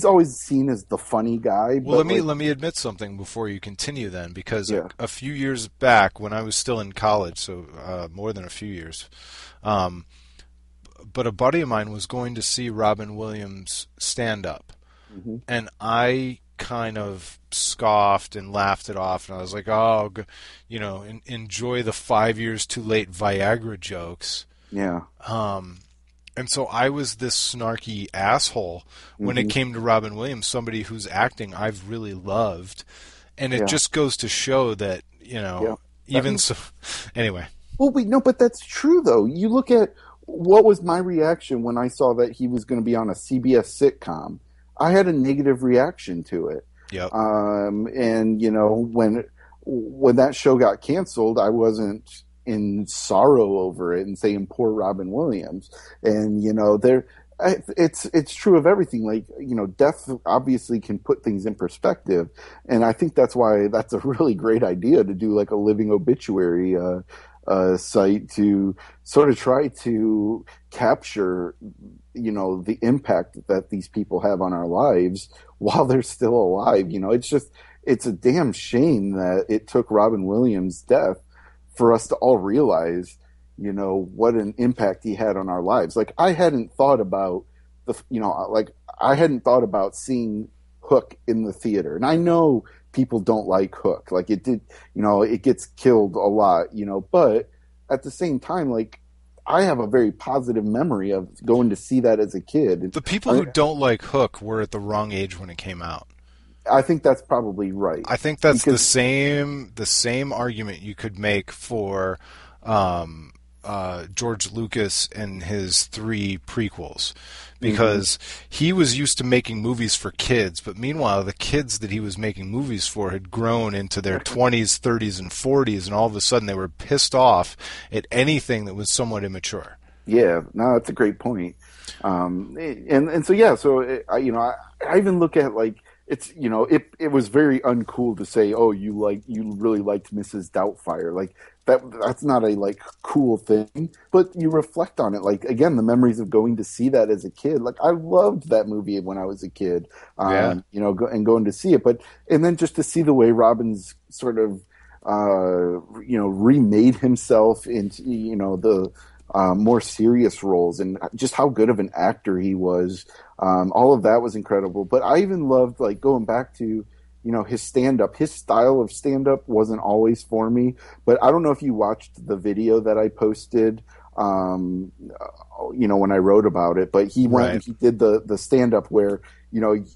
always seen as the funny guy. Well, let me admit something before you continue then, because a few years back when I was still in college, so more than a few years, but a buddy of mine was going to see Robin Williams stand up, and I kind of scoffed and laughed it off, and I was like, oh, enjoy the 5 years too late Viagra jokes. Yeah. And so I was this snarky asshole when it came to Robin Williams, somebody whose acting I've really loved. And it just goes to show that, so... Anyway. Well, but that's true, though. You look at what was my reaction when I saw that he was going to be on a CBS sitcom. I had a negative reaction to it. Yep. And, when that show got canceled, I wasn't in sorrow over it and saying poor Robin Williams. And it's true of everything. Like, death obviously can put things in perspective, and I think that's why that's a really great idea to do like a living obituary site to sort of try to capture the impact that these people have on our lives while they're still alive. It's a damn shame that it took Robin Williams' death for us to all realize, what an impact he had on our lives. Like, I hadn't thought about like I hadn't thought about seeing Hook in the theater, and I know people don't like Hook, like it did, it gets killed a lot, but at the same time, like I have a very positive memory of going to see that as a kid. The people who don't like Hook were at the wrong age when it came out. I think that's probably right. I think that's the same argument you could make for George Lucas and his 3 prequels, because he was used to making movies for kids, but meanwhile the kids that he was making movies for had grown into their 20s, 30s, and 40s, and all of a sudden they were pissed off at anything that was somewhat immature. Yeah, no, that's a great point. And so yeah, so I even look at like it's it was very uncool to say, oh, you really liked Mrs. Doubtfire, like that's not a like cool thing, but you reflect on it, like again the memories of going to see that as a kid. Like I loved that movie when I was a kid, and going to see it, and then just to see the way Robbins sort of remade himself into the more serious roles, and just how good of an actor he was. All of that was incredible. But I even loved like going back to, his stand-up. His style of stand-up wasn't always for me, but I don't know if you watched the video that I posted, when I wrote about it, but he went and he did the stand-up where,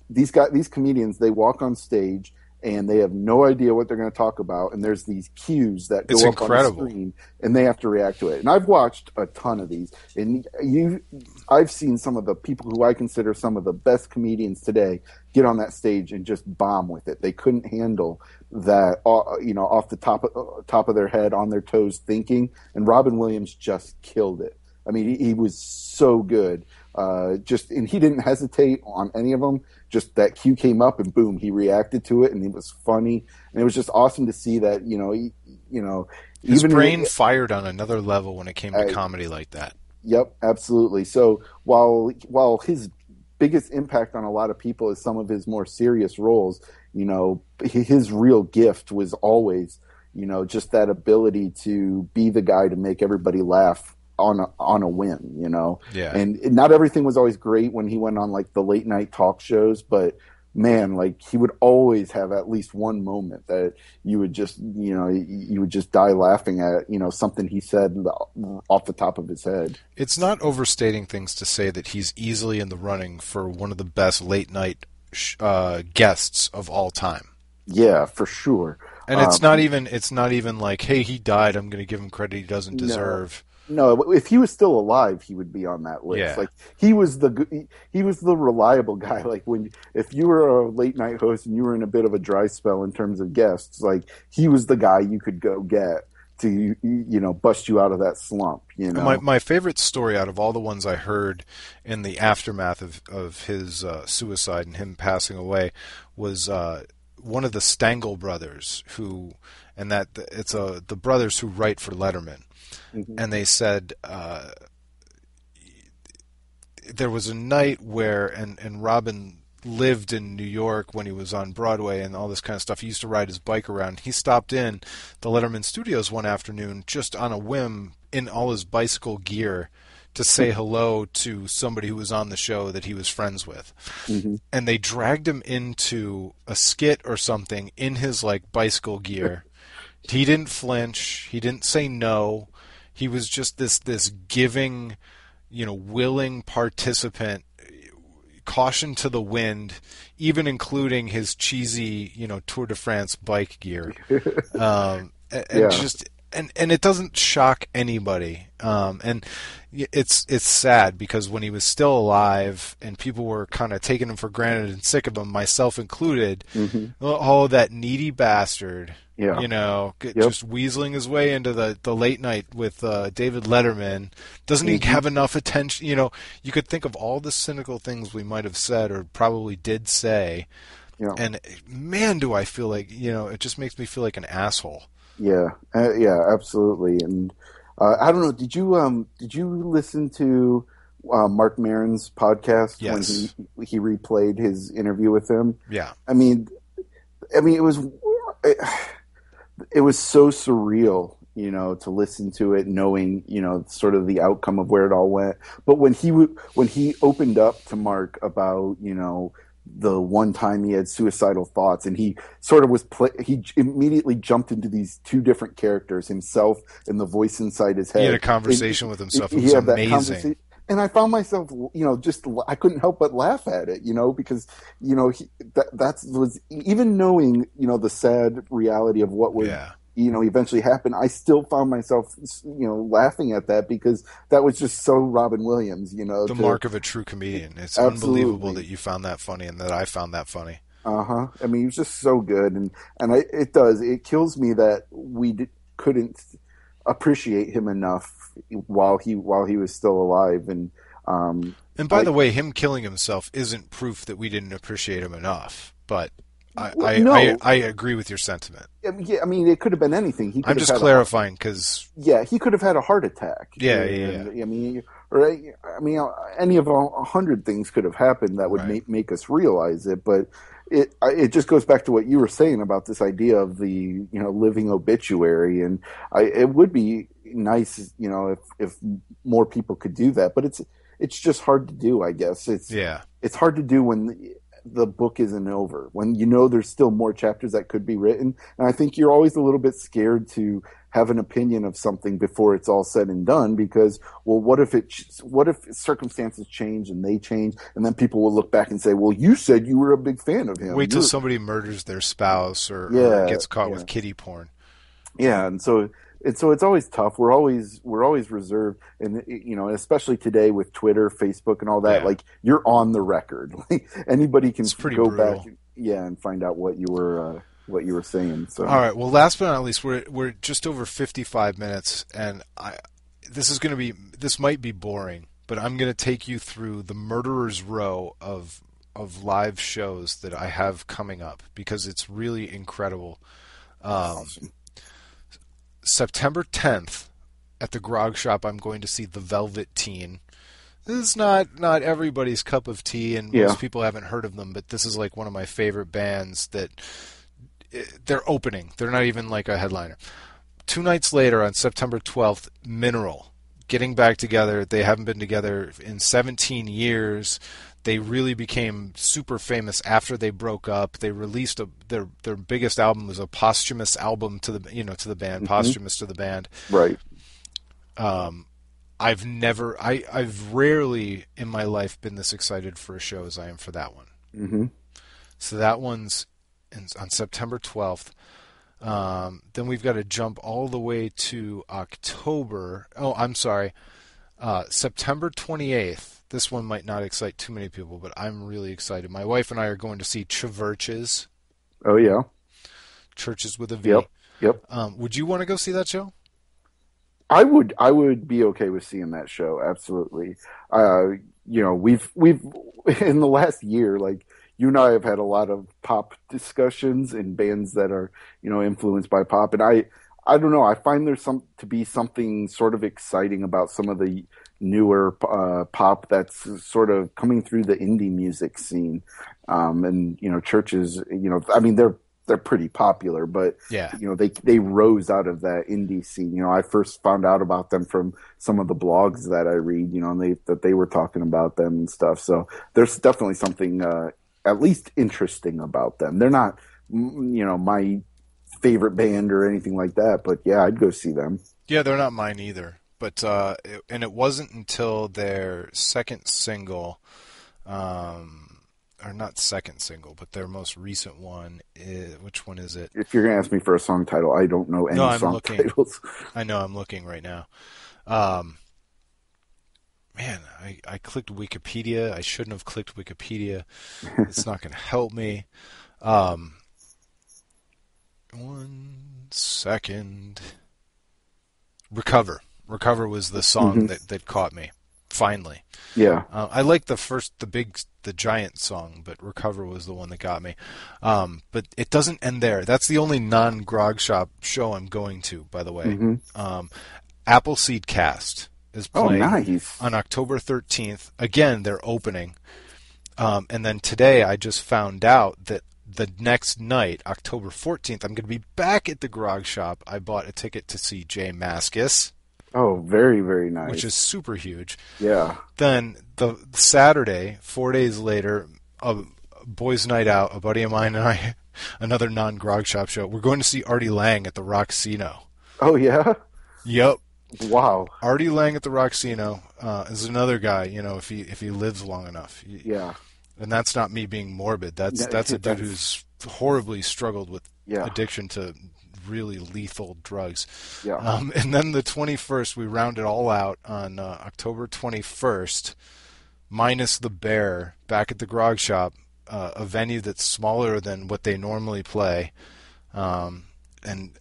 these comedians, they walk on stage and they have no idea what they're going to talk about, and there's these cues that go up on the screen, and they have to react to it. And I've watched a ton of these, and I've seen some of the people who I consider some of the best comedians today get on that stage and just bomb with it. They couldn't handle that, off the top of their head, on their toes thinking, and Robin Williams just killed it. I mean, he was so good. And he didn't hesitate on any of them. Just that cue came up and boom, he reacted to it, and it was funny, and it was just awesome to see that. His brain fired on another level when it came to comedy like that. Yep, absolutely. So while his biggest impact on a lot of people is some of his more serious roles, his real gift was always, just that ability to be the guy to make everybody laugh on a whim, Yeah. And not everything was always great when he went on like the late night talk shows, but man, like he would always have at least one moment that you would just die laughing at, something he said off the top of his head. It's not overstating things to say that he's easily in the running for one of the best late night guests of all time. Yeah, for sure. And it's not even like, hey, he died, I'm going to give him credit he doesn't deserve. No, if he was still alive, he would be on that list. Yeah. Like he was the reliable guy. Like if you were a late night host and you were in a bit of a dry spell in terms of guests, like he was the guy you could go get to bust you out of that slump. My favorite story out of all the ones I heard in the aftermath of his suicide and him passing away was one of the Stengel brothers, the brothers who write for Letterman. Mm-hmm. And they said there was a night where, and Robin lived in New York when he was on Broadway and all this kind of stuff. He used to ride his bike around. He stopped in the Letterman studios one afternoon just on a whim in all his bicycle gear to say hello to somebody who was on the show that he was friends with. Mm-hmm. And they dragged him into a skit or something in his like bicycle gear. He didn't flinch. He didn't say no. He was just this giving, willing participant, caution to the wind, even including his cheesy, Tour de France bike gear. And it doesn't shock anybody. And it's sad because when he was still alive and people were kind of taking him for granted and sick of him, myself included, oh, that needy bastard. Yeah. Just weaseling his way into the late night with David Letterman. Doesn't he have enough attention? You could think of all the cynical things we might have said or probably did say. Yeah. And man, do I feel like, it just makes me feel like an asshole. Yeah. Absolutely. And I don't know. Did you listen to Marc Maron's podcast? Yes. When he replayed his interview with him? Yeah. I mean, it was so surreal to listen to it, knowing, sort of the outcome of where it all went. But when he opened up to Marc about, the one time he had suicidal thoughts, and he sort of he immediately jumped into these two different characters, himself and the voice inside his head. He had a conversation with himself. It was amazing. And I found myself, I couldn't help but laugh at it, because, that was, even knowing, the sad reality of what would, eventually happen, I still found myself, laughing at that, because that was just so Robin Williams, The mark of a true comedian. It's unbelievable that you found that funny and that I found that funny. I mean, he was just so good. And it kills me that we couldn't appreciate him enough while he was still alive. And by the way, him killing himself isn't proof that we didn't appreciate him enough, but I agree with your sentiment. Yeah, I mean, it could have been anything. I'm just clarifying because he could have had a heart attack. Yeah. I mean, any of 100 things could have happened that would make us realize it. But it just goes back to what you were saying about this idea of the living obituary, and it would be nice if more people could do that. But it's just hard to do, I guess. It's hard to do when the book isn't over, when there's still more chapters that could be written. And I think you're always a little bit scared to have an opinion of something before it's all said and done, because, well, what if circumstances change and they change, and then people will look back and say, well, you said you were a big fan of him. Wait till somebody murders their spouse or gets caught with kiddie porn. Yeah. And so it's always tough. We're always reserved, and especially today with Twitter, Facebook, and all that. Like, you're on the record. Like, anybody can go back, and find out what you were saying. So, all right. Well, last but not least, we're just over 55 minutes, and this might be boring, but I'm going to take you through the murderer's row of live shows that I have coming up, because it's really incredible. Awesome. September 10th at the Grog Shop, I'm going to see the Velvet Teen. This is not everybody's cup of tea, and most people haven't heard of them, but this is like one of my favorite bands that they're opening. They're not even like a headliner. 2 nights later, on September 12th, Mineral, getting back together. They haven't been together in 17 years. They really became super famous after they broke up. They released their biggest album was a posthumous album to the band, posthumous to the band. Right. I've rarely in my life been this excited for a show as I am for that one. Mm-hmm. So that one's on September 12th. Then we've got to jump all the way to October. Oh, I'm sorry. September 28th. This one might not excite too many people, but I'm really excited. My wife and I are going to see Churches. Oh, yeah. Churches with a V. Yep. Would you want to go see that show? I would be okay with seeing that show. Absolutely. We've in the last year, like, you and I have had a lot of pop discussions and bands that are, influenced by pop. And I don't know. I find there's something sort of exciting about some of the newer pop that's sort of coming through the indie music scene. And Churches, I mean, they're pretty popular, but they rose out of that indie scene. I first found out about them from some of the blogs that I read, and that they were talking about them and stuff. So there's definitely something at least interesting about them. They're not, my favorite band or anything like that, but yeah, I'd go see them. Yeah, they're not mine either. But it wasn't until their second single, or not second single, but their most recent one. Which one is it? If you're gonna ask me for a song title, I don't know any song titles. I know, I'm looking right now. Man, I clicked Wikipedia. I shouldn't have clicked Wikipedia. It's not gonna help me. 1 second. Recover was the song that caught me. Finally. Yeah. I like the giant song, but Recover was the one that got me. But it doesn't end there. That's the only non-Grog Shop show I'm going to, by the way. Appleseed Cast is playing on October 13th. Again, they're opening. And then today I just found out that the next night, October 14th, I'm going to be back at the Grog Shop. I bought a ticket to see Jay Mascis. Oh, very, very nice. Which is super huge. Yeah. Then the Saturday, 4 days later, a boys' night out, a buddy of mine and I, another non-Grog Shop show, we're going to see Artie Lang at the Roxino. Oh, yeah? Yep. Wow. Artie Lang at the Roxino is another guy, if he lives long enough. Yeah. And that's not me being morbid. That's a dude who's horribly struggled with addiction to really lethal drugs. Yeah. And then the 21st, we round it all out on October 21st, minus the Bear, back at the Grog Shop, a venue that's smaller than what they normally play. And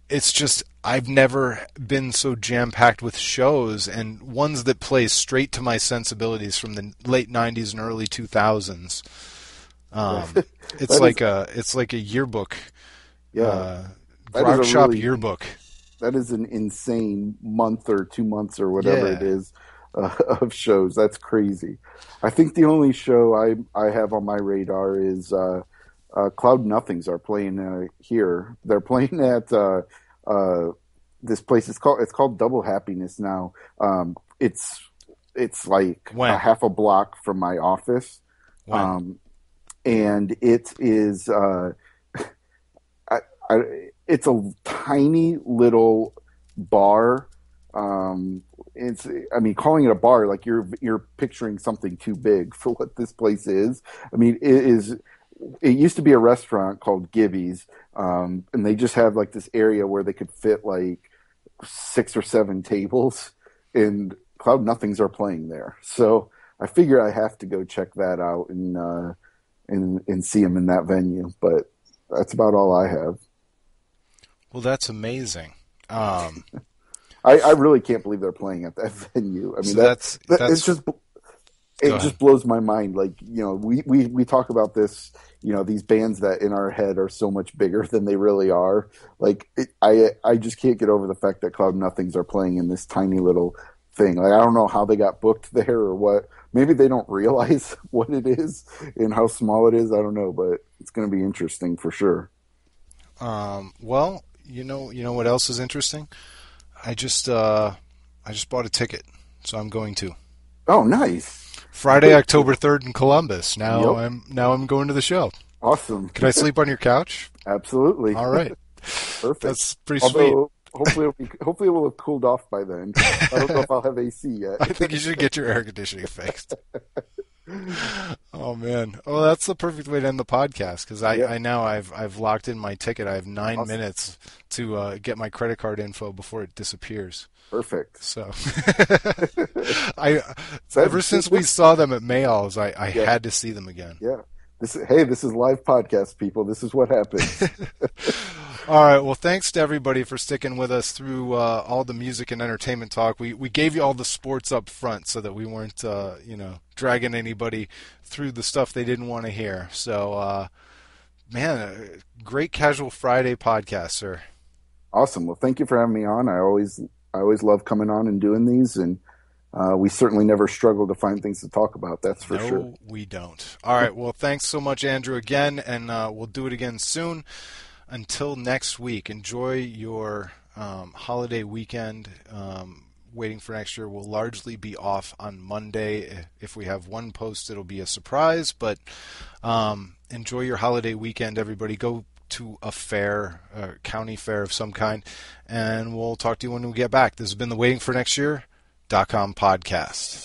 it's just, I've never been so jam-packed with shows, and ones that play straight to my sensibilities from the late 90s and early 2000s. It's like a yearbook. Yeah. Grog Shop yearbook. That is an insane month or 2 months or whatever it is of shows. That's crazy. I think the only show I have on my radar is Cloud Nothings are playing here. They're playing at this place. It's called Double Happiness now. It's like a half a block from my office. And it is it's a tiny little bar. Calling it a bar, like you're picturing something too big for what this place is. I mean, it used to be a restaurant called Gibby's, and they just have like this area where they could fit like 6 or 7 tables, and Cloud Nothings are playing there. So I figure I have to go check that out and see them in that venue. But that's about all I have. Well, that's amazing. I really can't believe they're playing at that venue. I mean, so it just blows my mind. Like, we talk about this, these bands that in our head are so much bigger than they really are. Like, I just can't get over the fact that Cloud Nothings are playing in this tiny little thing. Like, I don't know how they got booked there or what. Maybe they don't realize what it is and how small it is. I don't know, but it's going to be interesting for sure. Well, you know what else is interesting? I just bought a ticket, so I'm going to. Oh, nice! Friday, October 3rd in Columbus. Now I'm going to the show. Awesome. Can I sleep on your couch? Absolutely. All right. Perfect. That's pretty sweet. Hopefully it will have cooled off by then. I don't know if I'll have AC yet. I think you should get your air conditioning fixed. Oh man! Oh, that's the perfect way to end the podcast, because I now I've locked in my ticket. I have 9 minutes to get my credit card info before it disappears. Perfect. So, ever since we saw them at Mayall's, I had to see them again. Yeah. This is live podcast, people. This is what happens. All right. Well, thanks to everybody for sticking with us through all the music and entertainment talk. We gave you all the sports up front so that we weren't, dragging anybody through the stuff they didn't want to hear. So, great Casual Friday podcast, sir. Awesome. Well, thank you for having me on. I always love coming on and doing these, and we certainly never struggle to find things to talk about. That's for sure. No, we don't. All right. Well, thanks so much, Andrew, again, and we'll do it again soon. Until next week, enjoy your holiday weekend. Waiting for next year. We'll largely be off on Monday. If we have one post, it'll be a surprise, but enjoy your holiday weekend, everybody. Go to a fair, a county fair of some kind, and we'll talk to you when we get back. This has been the Waiting for Next Year.com podcast.